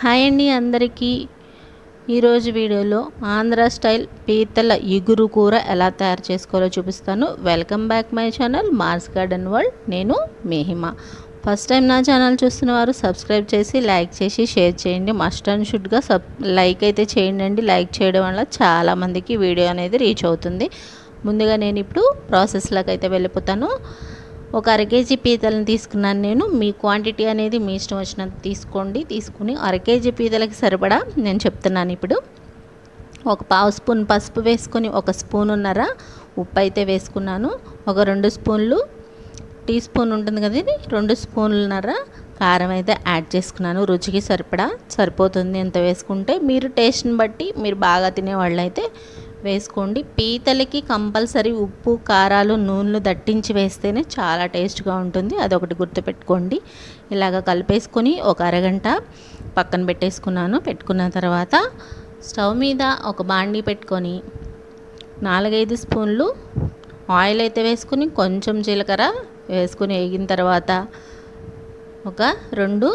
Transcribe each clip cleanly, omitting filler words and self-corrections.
Hi అండి అందరికీ ఈరోజు వీడియోలో ఆంధ్ర స్టైల్ పీతల ఇగురు కూర ఎలా తయారు చేసుకోవాలో చూపిస్తాను. Welcome back my channel Mars Garden World. నేను మేహిమ. ఫస్ట్ టైం నా ఛానల్ చూస్తున్న వారు సబ్స్క్రైబ్ చేసి లైక్ చేసి షేర్ చేయండి. మస్ట్ అండ్ షుడ్గా లైక్ అయితే చేయండి. లైక్ చేయడం వల్ల చాలామందికి వీడియో అనేది రీచ్ అవుతుంది. ముందుగా నేను ఇప్పుడు ప్రాసెస్లోకి అయితే వెళ్ళిపోతాను. ఒక అర కేజీ పీతలను తీసుకున్నాను నేను. మీ క్వాంటిటీ అనేది మీ ఇష్టం వచ్చినంత తీసుకోండి. తీసుకుని అర కేజీ పీతలకి సరిపడా నేను చెప్తున్నాను. ఇప్పుడు ఒక పావు స్పూన్ పసుపు వేసుకొని, ఒక స్పూనున్నర ఉప్పు అయితే వేసుకున్నాను. ఒక 2 స్పూన్లు టీ స్పూన్ ఉంటుంది కదా, ఇది 2 స్పూన్లున్నర కారం అయితే యాడ్ చేసుకున్నాను. రుచికి సరిపడా సరిపోతుంది ఎంత వేసుకుంటే. మీరు టేస్ట్ని బట్టి మీరు బాగా తినేవాళ్ళు అయితే వేసుకోండి. పీతలకి కంపల్సరీ ఉప్పు కారాలు నూనెలు దట్టించి వేస్తేనే చాలా టేస్ట్గా ఉంటుంది. అదొకటి గుర్తుపెట్టుకోండి. ఇలాగ కలిపేసుకొని ఒక అరగంట పక్కన పెట్టేసుకున్నాను. పెట్టుకున్న తర్వాత స్టవ్ మీద ఒక బాండీ పెట్టుకొని 4-5 స్పూన్లు ఆయిల్ అయితే వేసుకుని, కొంచెం జీలకర్ర వేసుకుని వేగిన తర్వాత ఒక 2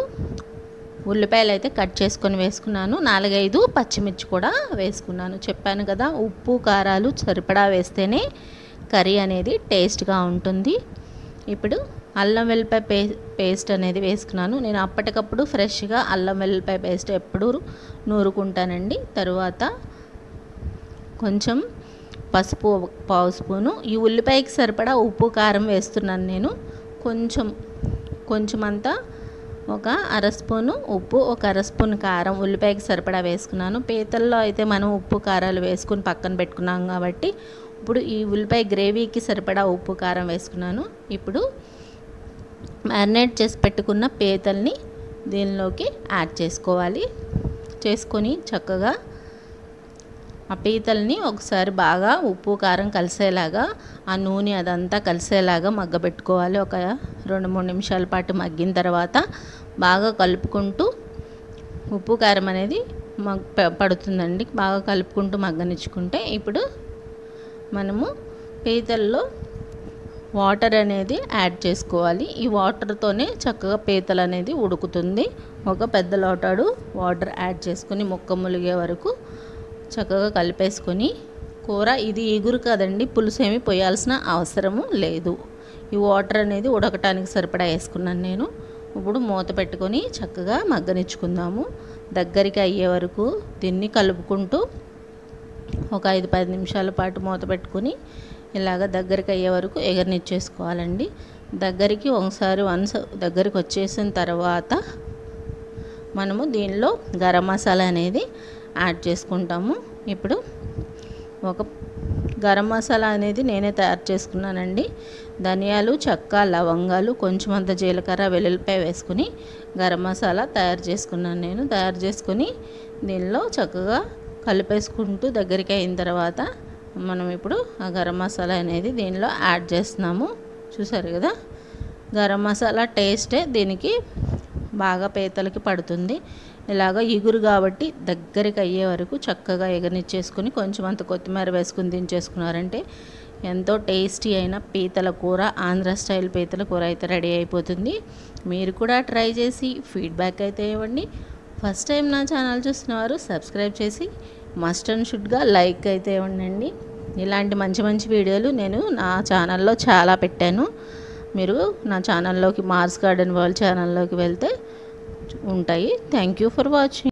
ఉల్లిపాయలు అయితే కట్ చేసుకొని వేసుకున్నాను. 4-5 పచ్చిమిర్చి కూడా వేసుకున్నాను. చెప్పాను కదా, ఉప్పు కారాలు సరిపడా వేస్తేనే కర్రీ అనేది టేస్ట్గా ఉంటుంది. ఇప్పుడు అల్లం వెల్లిపాయ పేస్ట్ అనేది వేసుకున్నాను. నేను అప్పటికప్పుడు ఫ్రెష్గా అల్లం వెల్లిపాయ పేస్ట్ ఎప్పుడు నూరుకుంటానండి. తరువాత కొంచెం పసుపు పావు స్పూను, ఈ ఉల్లిపాయకి సరిపడా ఉప్పు కారం వేస్తున్నాను నేను. కొంచెం అంతా ఒక అర స్పూను ఉప్పు, ఒక అర స్పూన్ కారం ఉల్లిపాయకి సరిపడా వేసుకున్నాను. పీతల్లో అయితే మనం ఉప్పు కారాలు వేసుకుని పక్కన పెట్టుకున్నాం కాబట్టి ఇప్పుడు ఈ ఉల్లిపాయ గ్రేవీకి సరిపడా ఉప్పు కారం వేసుకున్నాను. ఇప్పుడు మ్యారినేట్ చేసి పెట్టుకున్న పీతల్ని దీనిలోకి యాడ్ చేసుకోవాలి. చేసుకొని చక్కగా ఆ పీతల్ని ఒకసారి బాగా ఉప్పు కారం కలిసేలాగా, ఆ నూనె అదంతా కలిసేలాగా మగ్గబెట్టుకోవాలి. ఒక 2-3 నిమిషాల పాటు మగ్గిన తర్వాత బాగా కలుపుకుంటూ, ఉప్పు కారం అనేది పడుతుందండి, బాగా కలుపుకుంటూ మగ్గనిచ్చుకుంటే ఇప్పుడు మనము పీతల్లో వాటర్ అనేది యాడ్ చేసుకోవాలి. ఈ వాటర్తోనే చక్కగా పీతలు అనేది ఉడుకుతుంది. ఒక పెద్ద లోటాడు వాటర్ యాడ్ చేసుకుని ముక్క ములిగే వరకు చక్కగా కలిపేసుకొని, కూర ఇది ఎగురు కదండి, పులుసు ఏమి పోయాల్సిన అవసరము లేదు. ఈ వాటర్ అనేది ఉడకటానికి సరిపడా వేసుకున్నాను నేను. ఇప్పుడు మూత పెట్టుకొని చక్కగా మగ్గనిచ్చుకుందాము. దగ్గరికి అయ్యే వరకు దీన్ని కలుపుకుంటూ ఒక 5-10 నిమిషాల పాటు మూత పెట్టుకొని ఇలాగ దగ్గరికి అయ్యే వరకు ఎగరనిచ్చేసుకోవాలండి. వన్స్ దగ్గరికి వచ్చేసిన తర్వాత మనము దీనిలో గరం మసాలా అనేది యాడ్ చేసుకుంటాము. ఇప్పుడు ఒక గరం మసాలా అనేది నేనే తయారు చేసుకున్నానండి. ధనియాలు, చెక్క, లవంగాలు, కొంచెం అంత జీలకర్ర, వెల్లుల్లిపాయ వేసుకుని గరం మసాలా తయారు చేసుకున్నాను నేను. తయారు చేసుకుని దీనిలో చక్కగా కలిపేసుకుంటూ దగ్గరికి అయిన తర్వాత మనం ఇప్పుడు ఆ గరం మసాలా అనేది దీనిలో యాడ్ చేస్తున్నాము. చూసారు కదా, గరం మసాలా టేస్టే దీనికి బాగా పీతలకి పడుతుంది. ఇలాగ ఇగురు కాబట్టి దగ్గరికి అయ్యే వరకు చక్కగా ఎగనిచ్చేసుకుని కొంచెం అంత కొత్తిమీర వేసుకుని దించేసుకున్నారంటే ఎంతో టేస్టీ అయిన పీతల కూర, ఆంధ్ర స్టైల్ పీతల కూర అయితే రెడీ అయిపోతుంది. మీరు కూడా ట్రై చేసి ఫీడ్బ్యాక్ అయితే ఇవ్వండి. ఫస్ట్ టైం నా ఛానల్ చూస్తున్నవారు సబ్స్క్రైబ్ చేసి మస్ట్ అండ్ షుడ్గా లైక్ అయితే ఇవ్వండి. ఇలాంటి మంచి వీడియోలు నేను నా ఛానల్లో చాలా పెట్టాను. మీరు నా ఛానల్లోకి మార్స్ గార్డెన్ వరల్డ్ ఛానల్లోకి వెళ్తే ఉంటాయి. Thank you for watching.